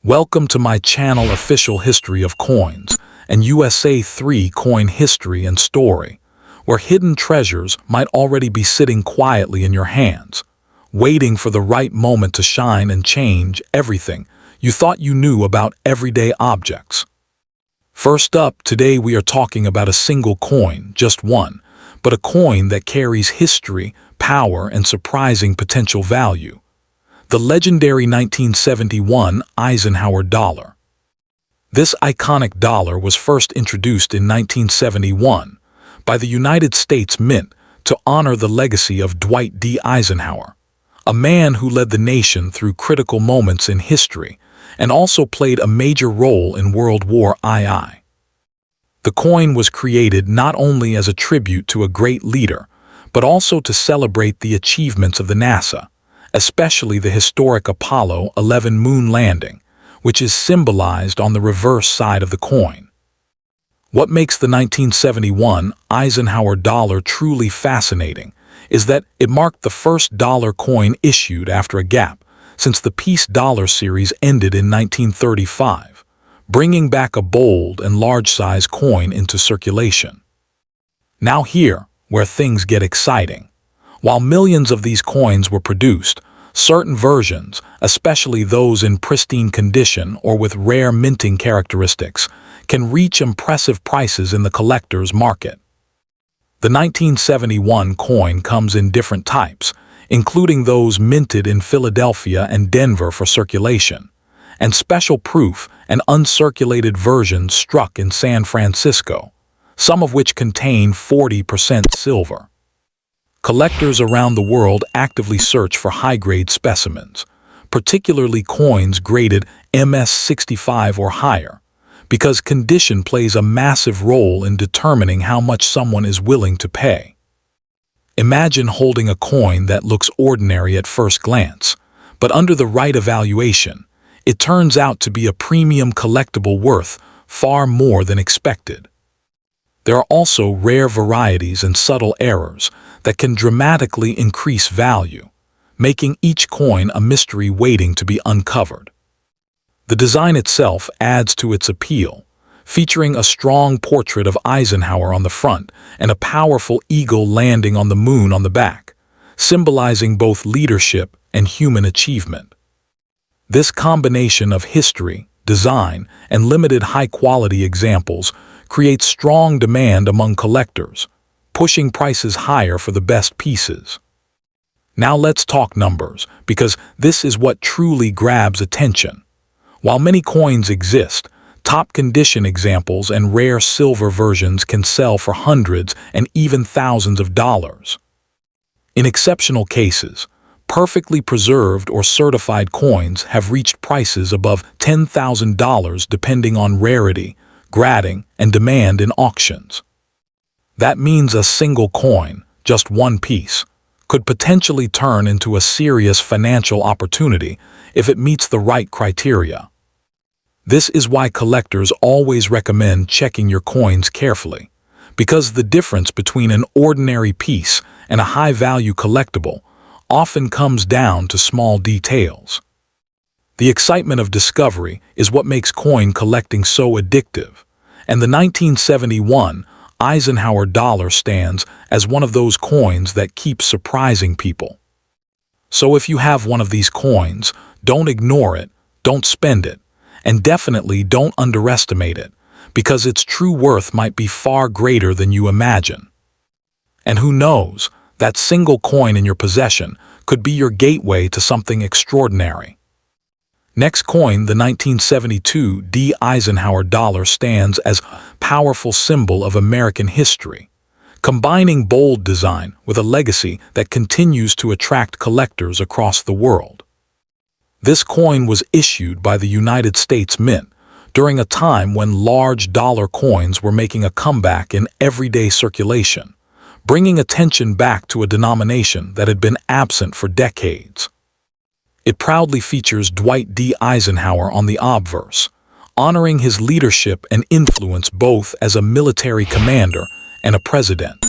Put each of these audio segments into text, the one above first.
Welcome to my channel Official History of Coins and USA 3 Coin History and Story, where hidden treasures might already be sitting quietly in your hands, waiting for the right moment to shine and change everything you thought you knew about everyday objects. First up, today we are talking about a single coin, just one, but a coin that carries history, power, and surprising potential value. The legendary 1971 Eisenhower Dollar. This iconic dollar was first introduced in 1971 by the United States Mint to honor the legacy of Dwight D. Eisenhower, a man who led the nation through critical moments in history and also played a major role in World War II. The coin was created not only as a tribute to a great leader, but also to celebrate the achievements of the NASA, especially the historic Apollo 11 moon landing, which is symbolized on the reverse side of the coin. What makes the 1971 Eisenhower Dollar truly fascinating is that it marked the first dollar coin issued after a gap, since the Peace Dollar series ended in 1935, bringing back a bold and large-size coin into circulation. Now here, where things get exciting. While millions of these coins were produced, certain versions, especially those in pristine condition or with rare minting characteristics, can reach impressive prices in the collector's market. The 1971 coin comes in different types, including those minted in Philadelphia and Denver for circulation, and special proof and uncirculated versions struck in San Francisco, some of which contain 40% silver. Collectors around the world actively search for high-grade specimens, particularly coins graded MS65 or higher, because condition plays a massive role in determining how much someone is willing to pay. Imagine holding a coin that looks ordinary at first glance, but under the right evaluation, it turns out to be a premium collectible worth far more than expected. There are also rare varieties and subtle errors that can dramatically increase value, making each coin a mystery waiting to be uncovered. The design itself adds to its appeal, featuring a strong portrait of Eisenhower on the front and a powerful eagle landing on the moon on the back, symbolizing both leadership and human achievement. This combination of history, design, and limited high-quality examples creates strong demand among collectors, pushing prices higher for the best pieces. Now let's talk numbers, because this is what truly grabs attention. While many coins exist, top condition examples and rare silver versions can sell for hundreds and even thousands of dollars. In exceptional cases, perfectly preserved or certified coins have reached prices above $10,000 depending on rarity, grading, and demand in auctions. That means a single coin, just one piece, could potentially turn into a serious financial opportunity if it meets the right criteria. This is why collectors always recommend checking your coins carefully, because the difference between an ordinary piece and a high-value collectible often comes down to small details. The excitement of discovery is what makes coin collecting so addictive, and the 1971 Eisenhower Dollar stands as one of those coins that keeps surprising people. So if you have one of these coins, don't ignore it, don't spend it, and definitely don't underestimate it, because its true worth might be far greater than you imagine. And who knows, that single coin in your possession could be your gateway to something extraordinary. Next coin, the 1972 D. Eisenhower Dollar, stands as a powerful symbol of American history, combining bold design with a legacy that continues to attract collectors across the world. This coin was issued by the United States Mint during a time when large dollar coins were making a comeback in everyday circulation, bringing attention back to a denomination that had been absent for decades. It proudly features Dwight D. Eisenhower on the obverse, honoring his leadership and influence both as a military commander and a president.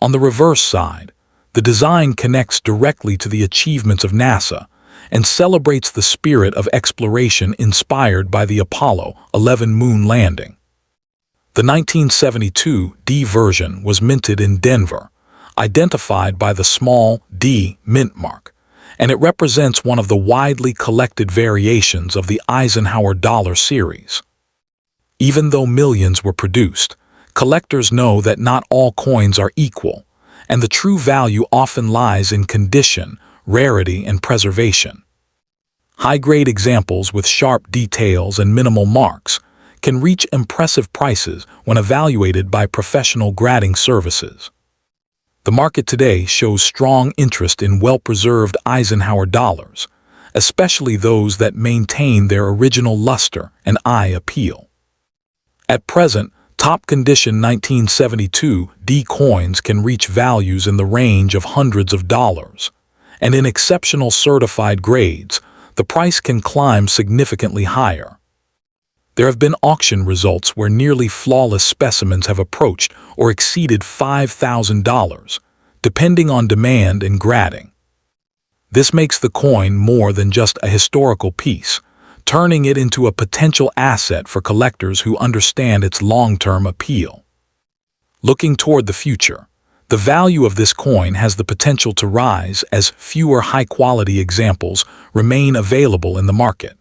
On the reverse side, the design connects directly to the achievements of NASA and celebrates the spirit of exploration inspired by the Apollo 11 moon landing. The 1972 D version was minted in Denver, identified by the small D mint mark, and it represents one of the widely collected variations of the Eisenhower Dollar series. Even though millions were produced, collectors know that not all coins are equal, and the true value often lies in condition, rarity, and preservation. High-grade examples with sharp details and minimal marks can reach impressive prices when evaluated by professional grading services. The market today shows strong interest in well-preserved Eisenhower dollars, especially those that maintain their original luster and eye appeal. At present, top-condition 1972 D coins can reach values in the range of hundreds of dollars, and in exceptional certified grades, the price can climb significantly higher. There have been auction results where nearly flawless specimens have approached or exceeded $5,000, depending on demand and grading. This makes the coin more than just a historical piece, turning it into a potential asset for collectors who understand its long-term appeal. Looking toward the future, the value of this coin has the potential to rise as fewer high-quality examples remain available in the market.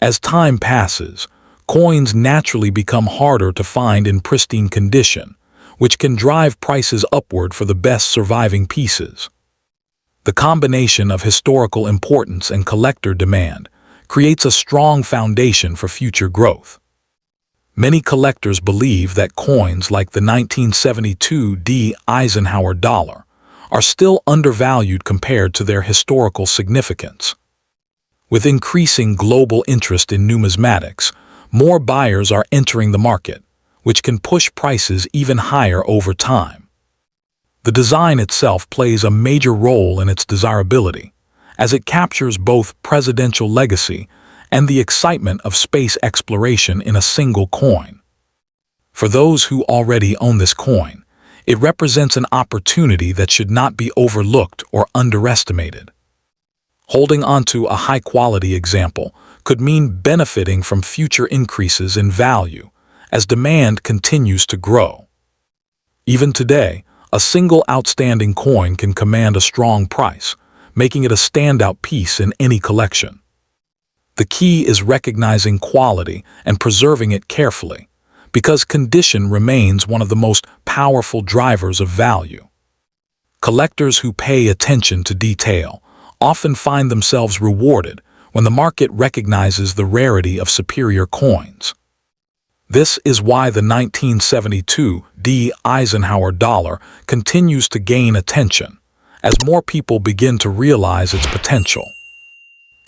As time passes, coins naturally become harder to find in pristine condition, which can drive prices upward for the best surviving pieces. The combination of historical importance and collector demand creates a strong foundation for future growth. Many collectors believe that coins like the 1972 D Eisenhower Dollar are still undervalued compared to their historical significance. With increasing global interest in numismatics, more buyers are entering the market, which can push prices even higher over time. The design itself plays a major role in its desirability, as it captures both presidential legacy and the excitement of space exploration in a single coin. For those who already own this coin, it represents an opportunity that should not be overlooked or underestimated. Holding onto a high-quality example could mean benefiting from future increases in value as demand continues to grow. Even today, a single outstanding coin can command a strong price, making it a standout piece in any collection. The key is recognizing quality and preserving it carefully, because condition remains one of the most powerful drivers of value. Collectors who pay attention to detail often find themselves rewarded when the market recognizes the rarity of superior coins. This is why the 1972 D Eisenhower Dollar continues to gain attention, as more people begin to realize its potential.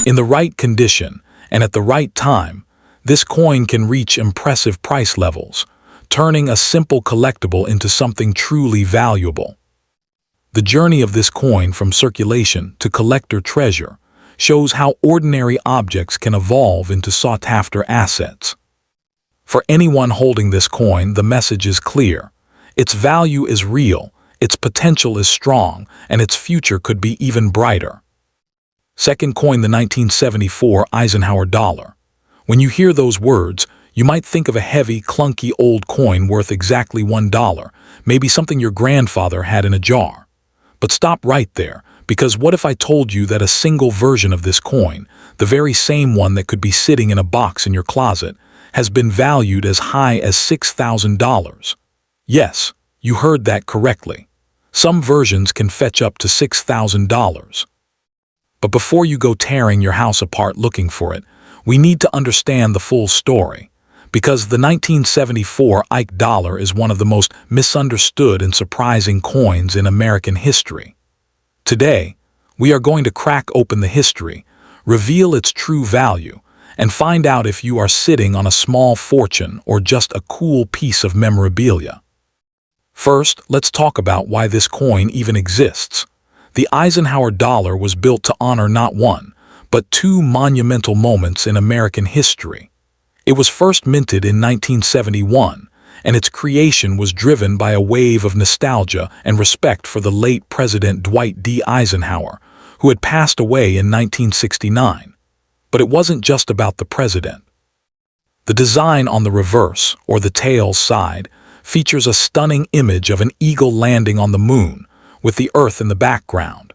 In the right condition and at the right time, this coin can reach impressive price levels, turning a simple collectible into something truly valuable. The journey of this coin from circulation to collector treasure shows how ordinary objects can evolve into sought-after assets. For anyone holding this coin, the message is clear. Its value is real, its potential is strong, and its future could be even brighter. Second coin, the 1974 Eisenhower Dollar. When you hear those words, you might think of a heavy, clunky old coin worth exactly $1, maybe something your grandfather had in a jar. But stop right there, because what if I told you that a single version of this coin, the very same one that could be sitting in a box in your closet, has been valued as high as $6,000? Yes, you heard that correctly. Some versions can fetch up to $6,000. But before you go tearing your house apart looking for it, we need to understand the full story, because the 1974 Ike dollar is one of the most misunderstood and surprising coins in American history. Today, we are going to crack open the history, reveal its true value, and find out if you are sitting on a small fortune or just a cool piece of memorabilia. First, let's talk about why this coin even exists. The Eisenhower Dollar was built to honor not one, but two monumental moments in American history. It was first minted in 1971, and its creation was driven by a wave of nostalgia and respect for the late President Dwight D. Eisenhower, who had passed away in 1969. But it wasn't just about the president. The design on the reverse, or the tails side, features a stunning image of an eagle landing on the moon, with the Earth in the background.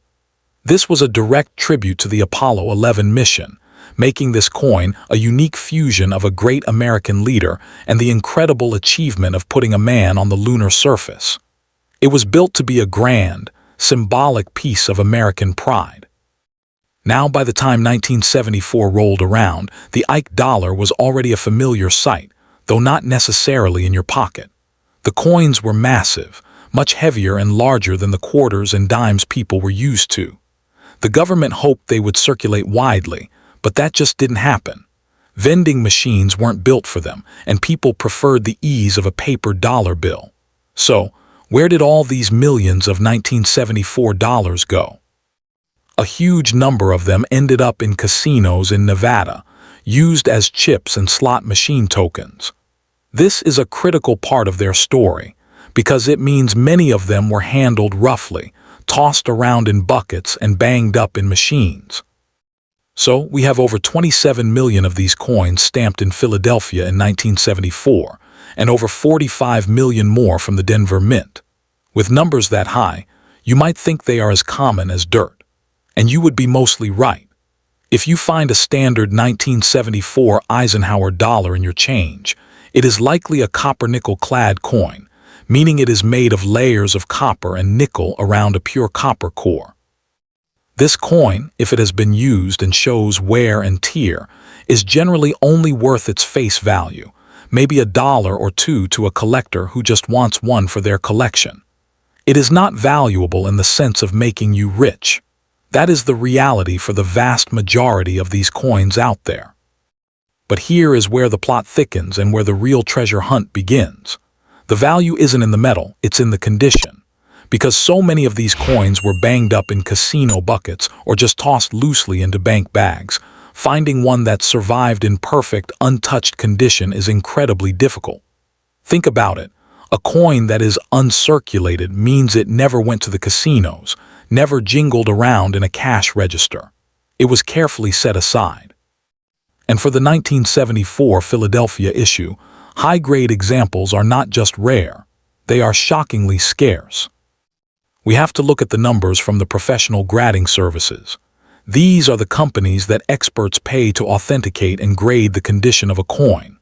This was a direct tribute to the Apollo 11 mission, making this coin a unique fusion of a great American leader and the incredible achievement of putting a man on the lunar surface. It was built to be a grand, symbolic piece of American pride. Now, by the time 1974 rolled around, the $1 was already a familiar sight, though not necessarily in your pocket. The coins were massive, much heavier and larger than the quarters and dimes people were used to. The government hoped they would circulate widely, but that just didn't happen. Vending machines weren't built for them, and people preferred the ease of a paper dollar bill. So, where did all these millions of 1974 dollars go? A huge number of them ended up in casinos in Nevada, used as chips and slot machine tokens. This is a critical part of their story, because it means many of them were handled roughly, tossed around in buckets and banged up in machines. So, we have over 27 million of these coins stamped in Philadelphia in 1974, and over 45 million more from the Denver Mint. With numbers that high, you might think they are as common as dirt. And you would be mostly right. If you find a standard 1974 Eisenhower dollar in your change, it is likely a copper-nickel-clad coin, meaning it is made of layers of copper and nickel around a pure copper core. This coin, if it has been used and shows wear and tear, is generally only worth its face value, maybe $1 or $2 to a collector who just wants one for their collection. It is not valuable in the sense of making you rich. That is the reality for the vast majority of these coins out there. But here is where the plot thickens and where the real treasure hunt begins. The value isn't in the metal, it's in the condition. Because so many of these coins were banged up in casino buckets or just tossed loosely into bank bags, finding one that survived in perfect, untouched condition is incredibly difficult. Think about it. A coin that is uncirculated means it never went to the casinos, never jingled around in a cash register. It was carefully set aside. And for the 1974 Philadelphia issue, high-grade examples are not just rare, they are shockingly scarce. We have to look at the numbers from the professional grading services. These are the companies that experts pay to authenticate and grade the condition of a coin.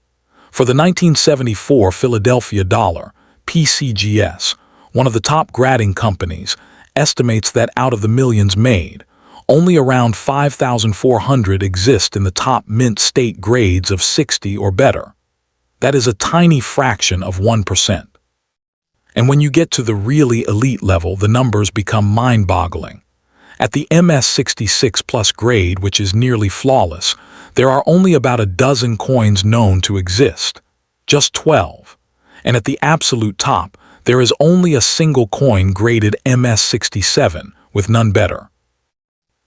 For the 1974 Philadelphia Dollar, PCGS, one of the top grading companies, estimates that out of the millions made, only around 5,400 exist in the top mint state grades of 60 or better. That is a tiny fraction of 1%. And when you get to the really elite level, the numbers become mind-boggling. At the MS66 Plus grade, which is nearly flawless, there are only about a dozen coins known to exist. Just 12. And at the absolute top, there is only a single coin graded MS67, with none better.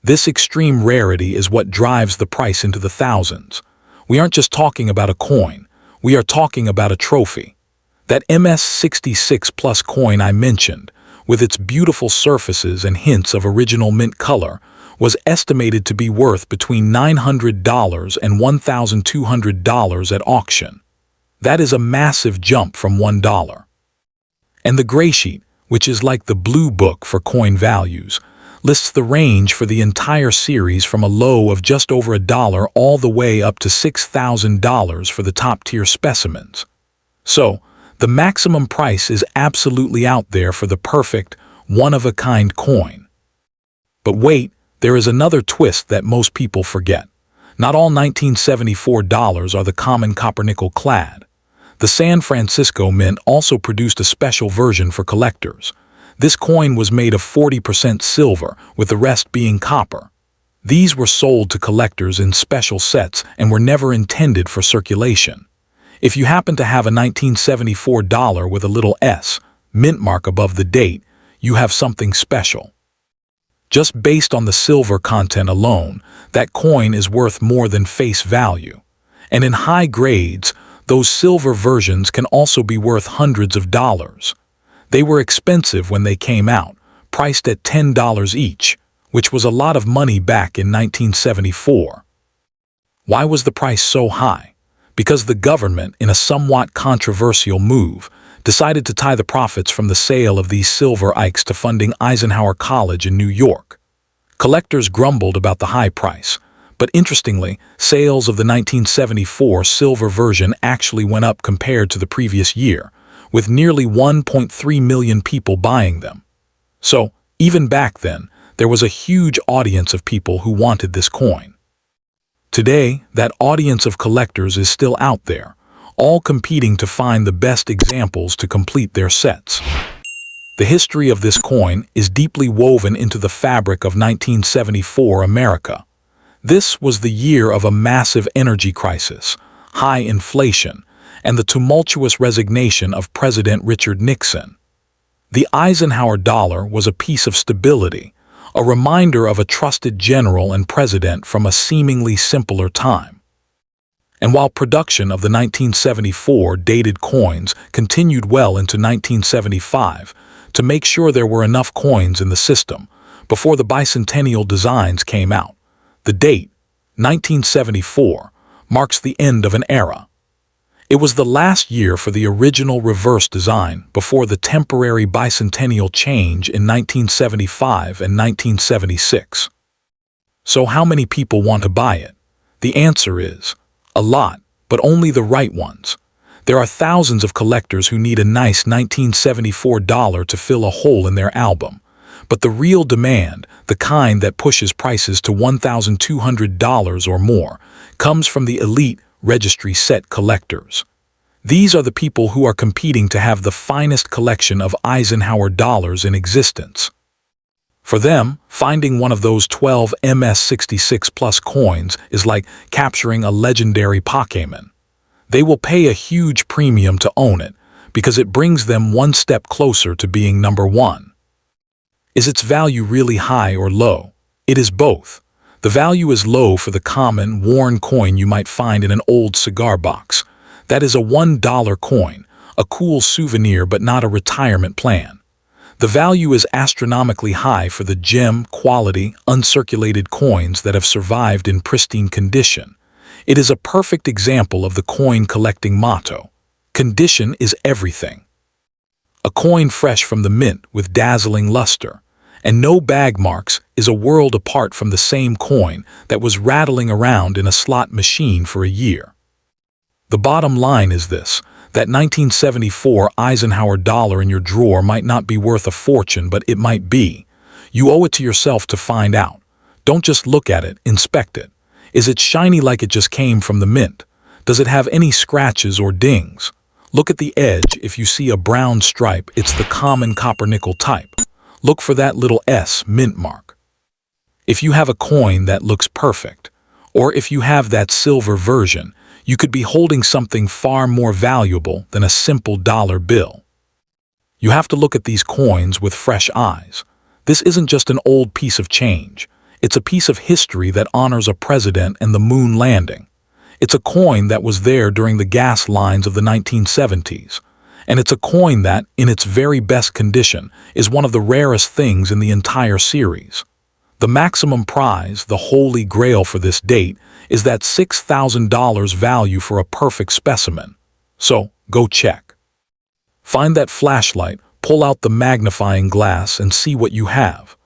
This extreme rarity is what drives the price into the thousands. We aren't just talking about a coin, we are talking about a trophy. That MS66 Plus coin I mentioned, with its beautiful surfaces and hints of original mint color, was estimated to be worth between $900 and $1,200 at auction. That is a massive jump from $1. And the gray sheet, which is like the blue book for coin values, lists the range for the entire series from a low of just over $1 all the way up to $6,000 for the top-tier specimens. So, the maximum price is absolutely out there for the perfect, one-of-a-kind coin. But wait, there is another twist that most people forget. Not all 1974 dollars are the common copper-nickel clad. The San Francisco Mint also produced a special version for collectors. This coin was made of 40% silver, with the rest being copper. These were sold to collectors in special sets and were never intended for circulation. If you happen to have a 1974 dollar with a little S, mint mark above the date, you have something special. Just based on the silver content alone, that coin is worth more than face value. And in high grades, those silver versions can also be worth hundreds of dollars. They were expensive when they came out, priced at $10 each, which was a lot of money back in 1974. Why was the price so high? Because the government, in a somewhat controversial move, decided to tie the profits from the sale of these silver Ikes to funding Eisenhower College in New York. Collectors grumbled about the high price, but interestingly, sales of the 1974 silver version actually went up compared to the previous year, with nearly 1.3 million people buying them. So, even back then, there was a huge audience of people who wanted this coin. Today, that audience of collectors is still out there, all competing to find the best examples to complete their sets. The history of this coin is deeply woven into the fabric of 1974 America. This was the year of a massive energy crisis, high inflation, and the tumultuous resignation of President Richard Nixon. The Eisenhower dollar was a piece of stability, a reminder of a trusted general and president from a seemingly simpler time. And while production of the 1974 dated coins continued well into 1975 to make sure there were enough coins in the system before the bicentennial designs came out, the date, 1974, marks the end of an era. It was the last year for the original reverse design before the temporary bicentennial change in 1975 and 1976. So how many people want to buy it? The answer is, a lot, but only the right ones. There are thousands of collectors who need a nice 1974 dollar to fill a hole in their album. But the real demand, the kind that pushes prices to $1,200 or more, comes from the elite registry set collectors. These are the people who are competing to have the finest collection of Eisenhower dollars in existence. For them, finding one of those 12 MS66 plus coins is like capturing a legendary Pokémon. They will pay a huge premium to own it because it brings them one step closer to being number one. Is its value really high or low? It is both. The value is low for the common, worn coin you might find in an old cigar box. That is a $1 coin, a cool souvenir but not a retirement plan. The value is astronomically high for the gem, quality, uncirculated coins that have survived in pristine condition. It is a perfect example of the coin collecting motto. Condition is everything. A coin fresh from the mint with dazzling luster, and no bag marks is a world apart from the same coin that was rattling around in a slot machine for a year. The bottom line is this, that 1974 Eisenhower dollar in your drawer might not be worth a fortune, but it might be. You owe it to yourself to find out. Don't just look at it, inspect it. Is it shiny like it just came from the mint? Does it have any scratches or dings? Look at the edge. If you see a brown stripe, it's the common copper-nickel type. Look for that little S mint mark. If you have a coin that looks perfect, or if you have that silver version, you could be holding something far more valuable than a simple dollar bill. You have to look at these coins with fresh eyes. This isn't just an old piece of change. It's a piece of history that honors a president and the moon landing. It's a coin that was there during the gas lines of the 1970s. And it's a coin that, in its very best condition, is one of the rarest things in the entire series. The maximum prize, the holy grail for this date, is that $6,000 value for a perfect specimen. So, go check. Find that flashlight, pull out the magnifying glass, and see what you have.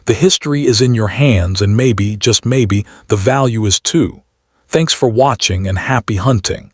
The history is in your hands, and maybe, just maybe, the value is too. Thanks for watching and happy hunting.